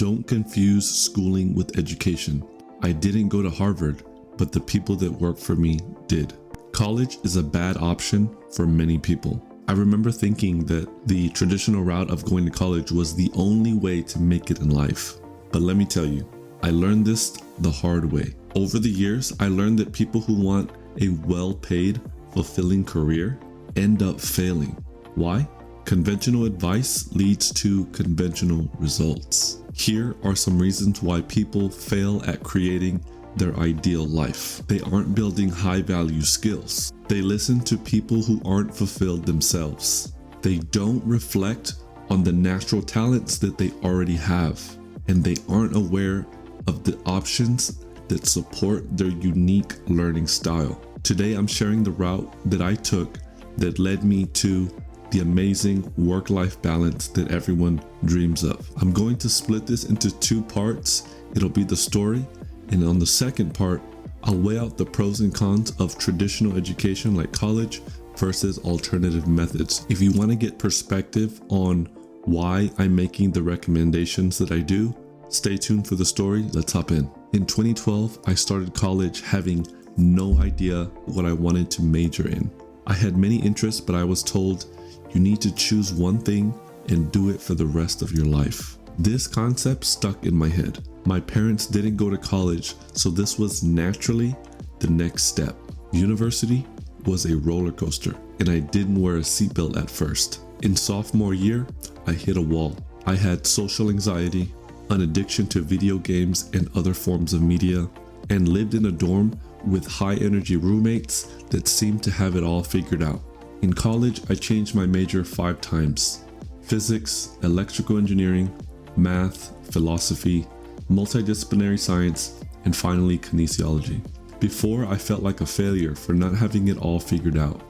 Don't confuse schooling with education. I didn't go to Harvard, but the people that work for me did. College is a bad option for many people. I remember thinking that the traditional route of going to college was the only way to make it in life. But let me tell you, I learned this the hard way. Over the years, I learned that people who want a well-paid, fulfilling career end up failing. Why? Conventional advice leads to conventional results. Here are some reasons why people fail at creating their ideal life. They aren't building high-value skills. They listen to people who aren't fulfilled themselves. They don't reflect on the natural talents that they already have, and they aren't aware of the options that support their unique learning style. Today, I'm sharing the route that I took that led me to the amazing work-life balance that everyone dreams of. I'm going to split this into 2 parts. It'll be the story, and on the second part, I'll weigh out the pros and cons of traditional education like college versus alternative methods. If you want to get perspective on why I'm making the recommendations that I do, stay tuned for the story. Let's hop in. In 2012, I started college having no idea what I wanted to major in. I had many interests, but I was told you need to choose one thing and do it for the rest of your life. This concept stuck in my head. My parents didn't go to college, so this was naturally the next step. University was a roller coaster, and I didn't wear a seatbelt at first. In sophomore year, I hit a wall. I had social anxiety, an addiction to video games and other forms of media, and lived in a dorm with high-energy roommates that seemed to have it all figured out. In college, I changed my major 5 times: physics, electrical engineering, math, philosophy, multidisciplinary science, and finally kinesiology. Before, I felt like a failure for not having it all figured out.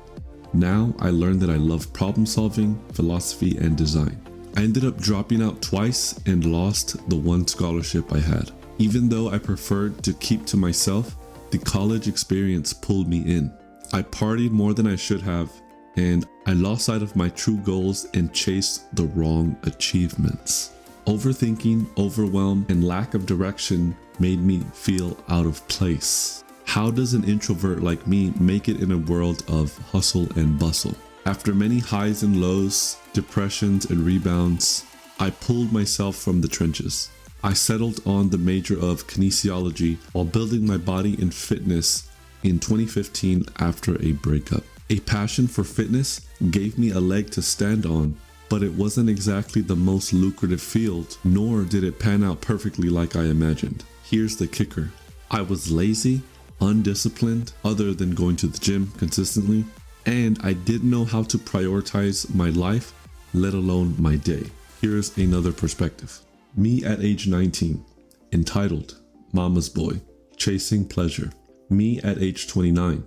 Now, I learned that I love problem solving, philosophy, and design. I ended up dropping out twice and lost the 1 scholarship I had. Even though I preferred to keep to myself, the college experience pulled me in. I partied more than I should have, and I lost sight of my true goals and chased the wrong achievements. Overthinking, overwhelm, and lack of direction made me feel out of place. How does an introvert like me make it in a world of hustle and bustle? After many highs and lows, depressions and rebounds, I pulled myself from the trenches. I settled on the major of kinesiology while building my body in fitness in 2015 after a breakup. A passion for fitness gave me a leg to stand on, but it wasn't exactly the most lucrative field, nor did it pan out perfectly like I imagined. Here's the kicker. I was lazy, undisciplined, other than going to the gym consistently, and I didn't know how to prioritize my life, let alone my day. Here's another perspective. Me at age 19, entitled, mama's boy, chasing pleasure. Me at age 29,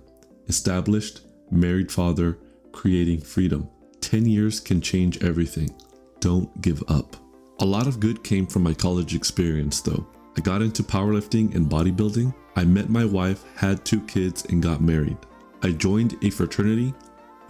established, married father, creating freedom. 10 years can change everything. Don't give up. A lot of good came from my college experience though. I got into powerlifting and bodybuilding. I met my wife, had 2 kids, and got married. I joined a fraternity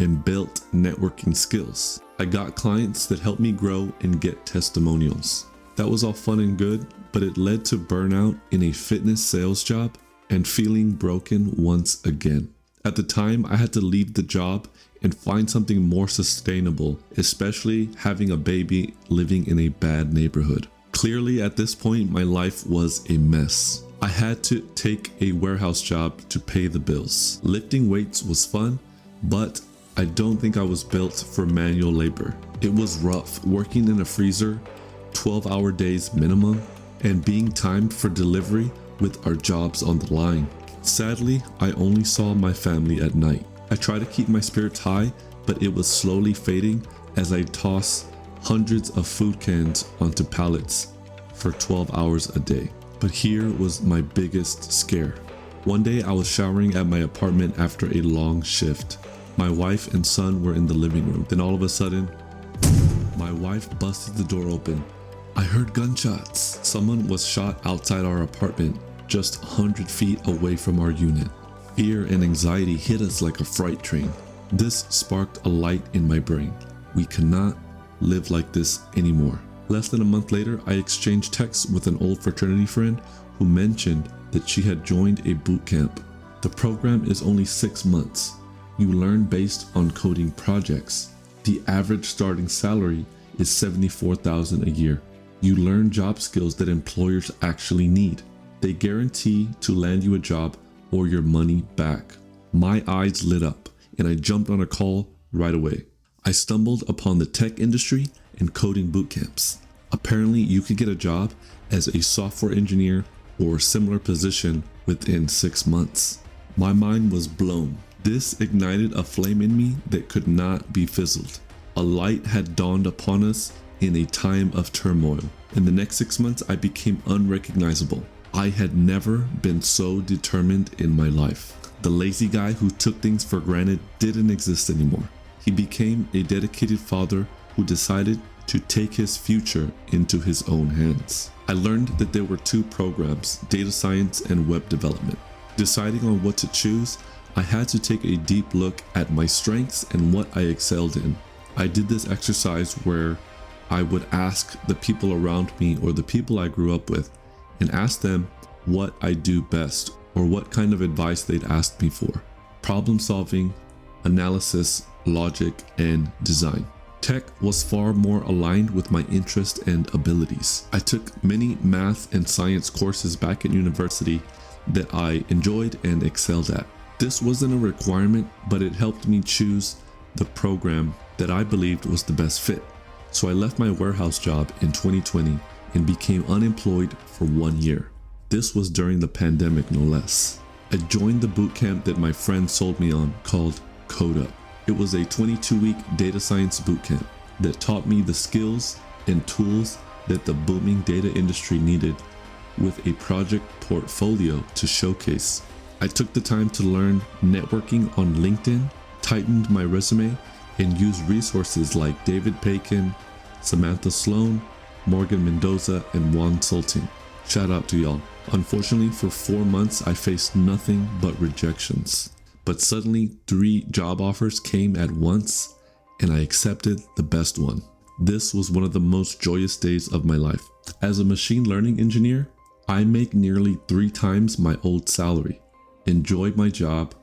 and built networking skills. I got clients that helped me grow and get testimonials. That was all fun and good, but it led to burnout in a fitness sales job and feeling broken once again. At the time, I had to leave the job and find something more sustainable, especially having a baby living in a bad neighborhood. Clearly, at this point, my life was a mess. I had to take a warehouse job to pay the bills. Lifting weights was fun, but I don't think I was built for manual labor. It was rough working in a freezer, 12-hour days minimum, and being timed for delivery with our jobs on the line. Sadly, I only saw my family at night. I tried to keep my spirits high, but it was slowly fading as I tossed hundreds of food cans onto pallets for 12 hours a day. But here was my biggest scare. One day I was showering at my apartment after a long shift. My wife and son were in the living room. Then all of a sudden, my wife busted the door open. I heard gunshots. Someone was shot outside our apartment, just 100 feet away from our unit. Fear and anxiety hit us like a freight train. This sparked a light in my brain. We cannot live like this anymore. Less than a month later, I exchanged texts with an old fraternity friend who mentioned that she had joined a boot camp. The program is only 6 months. You learn based on coding projects. The average starting salary is $74,000 a year. You learn job skills that employers actually need. They guarantee to land you a job or your money back. My eyes lit up and I jumped on a call right away. I stumbled upon the tech industry and coding boot camps. Apparently, you could get a job as a software engineer or similar position within 6 months. My mind was blown. This ignited a flame in me that could not be fizzled. A light had dawned upon us in a time of turmoil. In the next 6 months, I became unrecognizable. I had never been so determined in my life. The lazy guy who took things for granted didn't exist anymore. He became a dedicated father who decided to take his future into his own hands. I learned that there were 2 programs, data science and web development. Deciding on what to choose, I had to take a deep look at my strengths and what I excelled in. I did this exercise where I would ask the people around me or the people I grew up with and ask them what I do best or what kind of advice they'd asked me for. Problem solving, analysis, logic, and design. Tech was far more aligned with my interest and abilities. I took many math and science courses back at university that I enjoyed and excelled at. This wasn't a requirement, but it helped me choose the program that I believed was the best fit. So I left my warehouse job in 2020 and became unemployed for 1 year. This was during the pandemic, no less. I joined the bootcamp that my friend sold me on called Code Up. It was a 22-week data science bootcamp that taught me the skills and tools that the booming data industry needed with a project portfolio to showcase. I took the time to learn networking on LinkedIn, tightened my resume, and used resources like David Paikin, Samantha Sloan, Morgan Mendoza, and Juan Sulting. Shout out to y'all. Unfortunately, for 4 months, I faced nothing but rejections. But suddenly 3 job offers came at once and I accepted the best one. This was one of the most joyous days of my life. As a machine learning engineer, I make nearly 3 times my old salary, enjoy my job,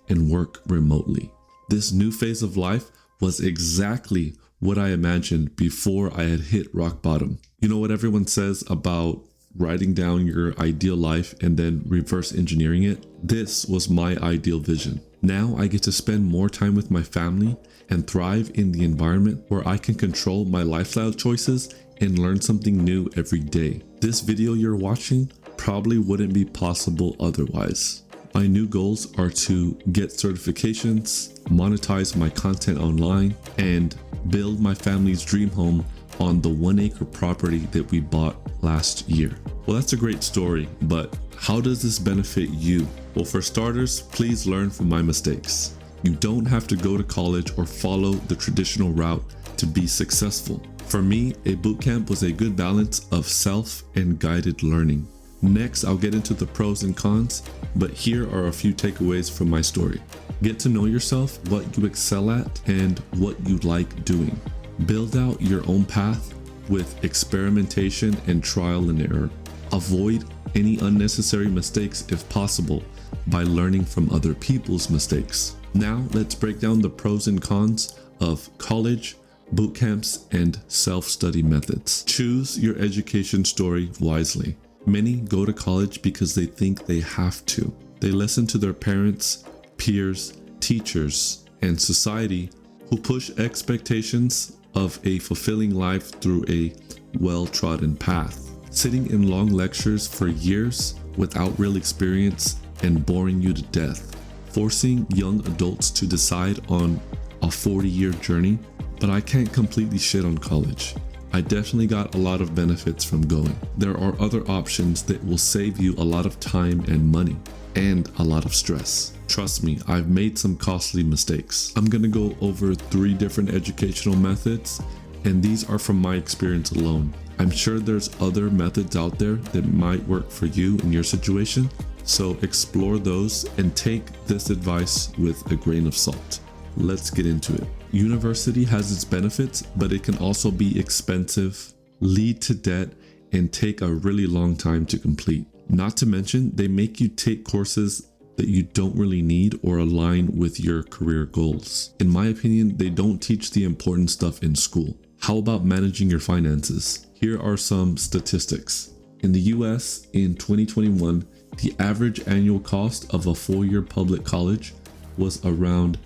and work remotely. This new phase of life was exactly what I imagined before I had hit rock bottom. You know what everyone says about writing down your ideal life and then reverse engineering it? This was my ideal vision. Now I get to spend more time with my family and thrive in the environment where I can control my lifestyle choices and learn something new every day. This video you're watching probably wouldn't be possible otherwise. My new goals are to get certifications, monetize my content online, and build my family's dream home on the 1-acre property that we bought last year. Well, that's a great story, but how does this benefit you? Well, for starters, please learn from my mistakes. You don't have to go to college or follow the traditional route to be successful. For me, a bootcamp was a good balance of self and guided learning. Next, I'll get into the pros and cons, but here are a few takeaways from my story. Get to know yourself, what you excel at, and what you like doing. Build out your own path with experimentation and trial and error. Avoid any unnecessary mistakes if possible by learning from other people's mistakes. Now let's break down the pros and cons of college, boot camps, and self-study methods. Choose your education story wisely. Many go to college because they think they have to. They listen to their parents, peers, teachers, and society who push expectations of a fulfilling life through a well-trodden path. Sitting in long lectures for years without real experience and boring you to death. Forcing young adults to decide on a 40-year journey. But I can't completely shit on college. I definitely got a lot of benefits from going. There are other options that will save you a lot of time and money and a lot of stress. Trust me, I've made some costly mistakes. I'm gonna go over 3 different educational methods, and these are from my experience alone. I'm sure there's other methods out there that might work for you in your situation, so explore those and take this advice with a grain of salt. Let's get into it. University has its benefits, but it can also be expensive, lead to debt, and take a really long time to complete. Not to mention, they make you take courses that you don't really need or align with your career goals. In my opinion, they don't teach the important stuff in school. How about managing your finances? Here are some statistics. In the US, in 2021, the average annual cost of a four-year public college was around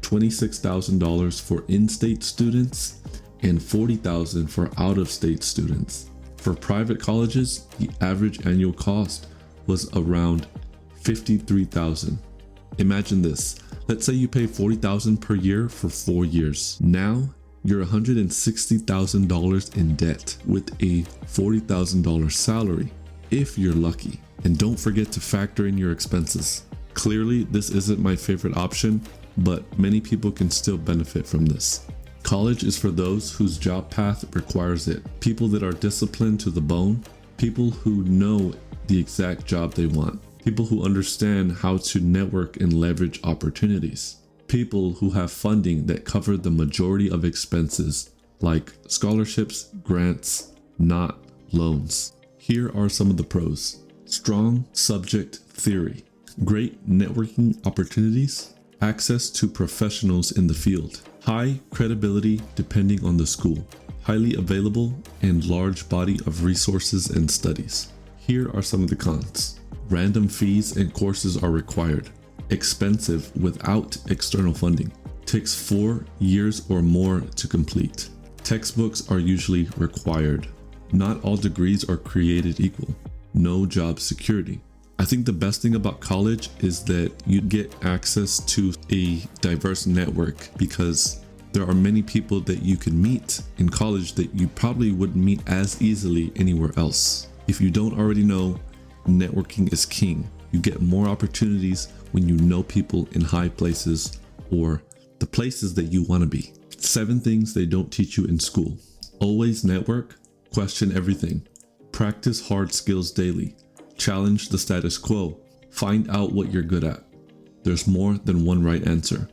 $26,000 for in-state students and $40,000 for out-of-state students. For private colleges, the average annual cost was around $53,000. Imagine this. Let's say you pay $40,000 per year for 4 years. Now you're $160,000 in debt with a $40,000 salary, if you're lucky. And don't forget to factor in your expenses. Clearly, this isn't my favorite option, but many people can still benefit from this. College is for those whose job path requires it. People that are disciplined to the bone, people who know the exact job they want, people who understand how to network and leverage opportunities, people who have funding that cover the majority of expenses like scholarships, grants, not loans. Here are some of the pros. Strong subject theory, great networking opportunities, access to professionals in the field, high credibility depending on the school, highly available and large body of resources and studies. Here are some of the cons. Random fees and courses are required. Expensive without external funding. Takes 4 years or more to complete. Textbooks are usually required. Not all degrees are created equal. No job security. I think the best thing about college is that you get access to a diverse network because there are many people that you can meet in college that you probably wouldn't meet as easily anywhere else. If you don't already know, networking is king. You get more opportunities when you know people in high places or the places that you want to be. 7 things they don't teach you in school. Always network, question everything, practice hard skills daily, challenge the status quo, find out what you're good at. There's more than one right answer.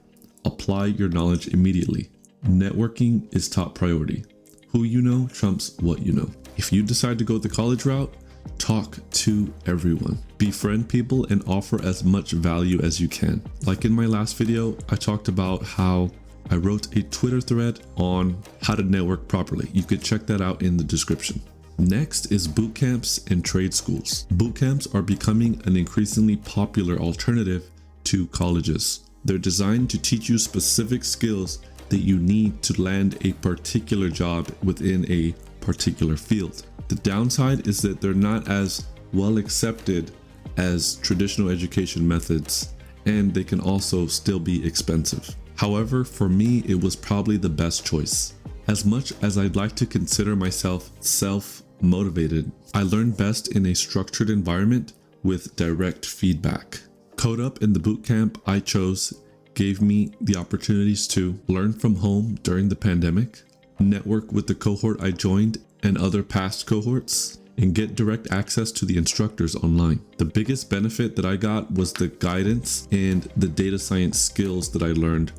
Apply your knowledge immediately. Networking is top priority. Who you know trumps what you know. If you decide to go the college route, talk to everyone. Befriend people and offer as much value as you can. Like in my last video, I talked about how I wrote a Twitter thread on how to network properly. You could check that out in the description. Next is boot camps and trade schools. Boot camps are becoming an increasingly popular alternative to colleges. They're designed to teach you specific skills that you need to land a particular job within a particular field. The downside is that they're not as well accepted as traditional education methods, and they can also still be expensive. However, for me, it was probably the best choice. As much as I'd like to consider myself self-motivated, I learn best in a structured environment with direct feedback. Code Up in the bootcamp I chose gave me the opportunities to learn from home during the pandemic, network with the cohort I joined and other past cohorts, and get direct access to the instructors online. The biggest benefit that I got was the guidance and the data science skills that I learned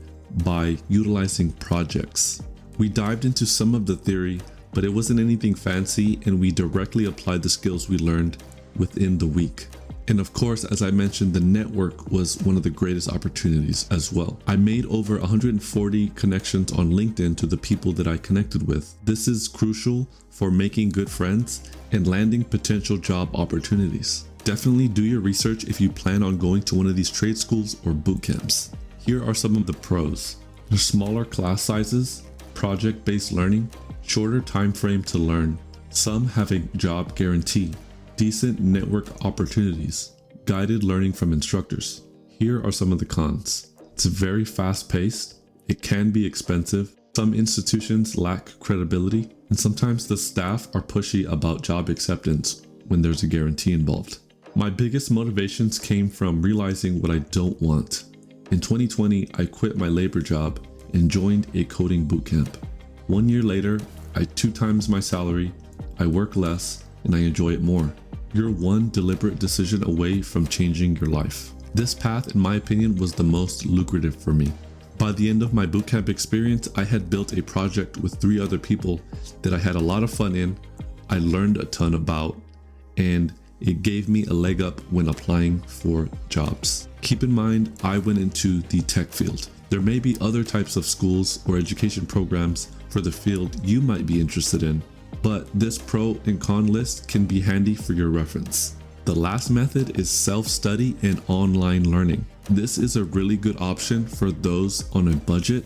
by utilizing projects. We dived into some of the theory, but it wasn't anything fancy, and we directly applied the skills we learned within the week. And of course, as I mentioned, the network was one of the greatest opportunities as well. I made over 140 connections on LinkedIn to the people that I connected with. This is crucial for making good friends and landing potential job opportunities. Definitely do your research if you plan on going to one of these trade schools or boot camps. Here are some of the pros. The smaller class sizes, project-based learning, shorter time frame to learn. Some have a job guarantee. Decent network opportunities, guided learning from instructors. Here are some of the cons. It's very fast-paced, it can be expensive, some institutions lack credibility, and sometimes the staff are pushy about job acceptance when there's a guarantee involved. My biggest motivations came from realizing what I don't want. In 2020, I quit my labor job and joined a coding bootcamp. 1 year later, I 2 times my salary, I work less, and I enjoy it more. You're one deliberate decision away from changing your life. This path, in my opinion, was the most lucrative for me. By the end of my bootcamp experience, I had built a project with 3 other people that I had a lot of fun in, I learned a ton about, and it gave me a leg up when applying for jobs. Keep in mind, I went into the tech field. There may be other types of schools or education programs for the field you might be interested in, but this pro and con list can be handy for your reference. The last method is self-study and online learning. This is a really good option for those on a budget,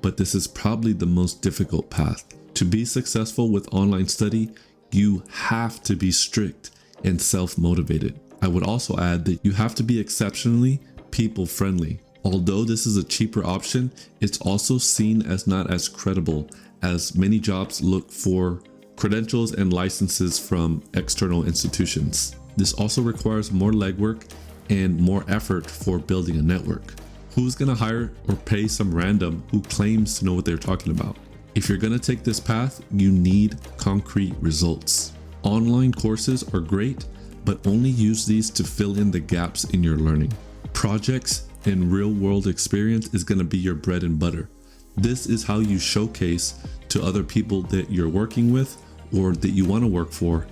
but this is probably the most difficult path. To be successful with online study, you have to be strict and self-motivated. I would also add that you have to be exceptionally people-friendly. Although this is a cheaper option, it's also seen as not as credible, as many jobs look for credentials and licenses from external institutions. This also requires more legwork and more effort for building a network. Who's gonna hire or pay some random who claims to know what they're talking about? If you're gonna take this path, you need concrete results. Online courses are great, but only use these to fill in the gaps in your learning. Projects and real-world experience is gonna be your bread and butter. This is how you showcase to other people that you're working with or that you wanna work for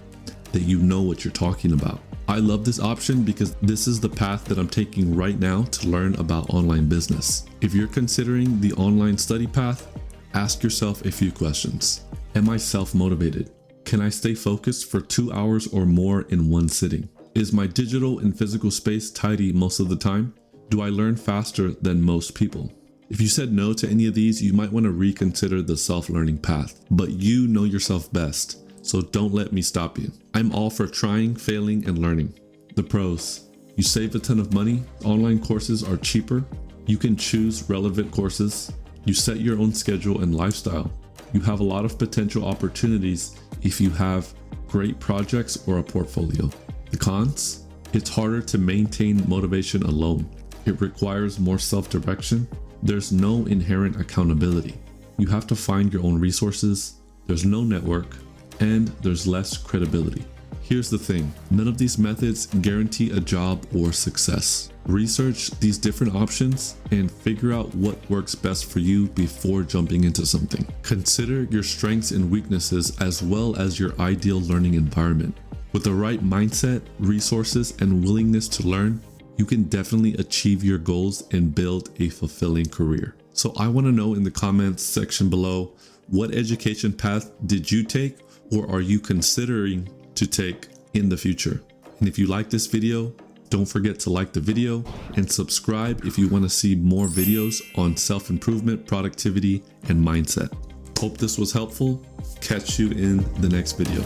that you know what you're talking about. I love this option because this is the path that I'm taking right now to learn about online business. If you're considering the online study path, ask yourself a few questions. Am I self-motivated? Can I stay focused for 2 hours or more in one sitting? Is my digital and physical space tidy most of the time? Do I learn faster than most people? If you said no to any of these, you might want to reconsider the self-learning path, but you know yourself best. So don't let me stop you. I'm all for trying, failing, and learning. The pros: you save a ton of money. Online courses are cheaper. You can choose relevant courses. You set your own schedule and lifestyle. You have a lot of potential opportunities if you have great projects or a portfolio. The cons: it's harder to maintain motivation alone. It requires more self-direction. There's no inherent accountability. You have to find your own resources. There's no network. And there's less credibility. Here's the thing, none of these methods guarantee a job or success. Research these different options and figure out what works best for you before jumping into something. Consider your strengths and weaknesses as well as your ideal learning environment. With the right mindset, resources, and willingness to learn, you can definitely achieve your goals and build a fulfilling career. So I want to know in the comments section below, what education path did you take or are you considering to take in the future? And if you like this video, don't forget to like the video and subscribe if you want to see more videos on self-improvement, productivity, and mindset. Hope this was helpful. Catch you in the next video.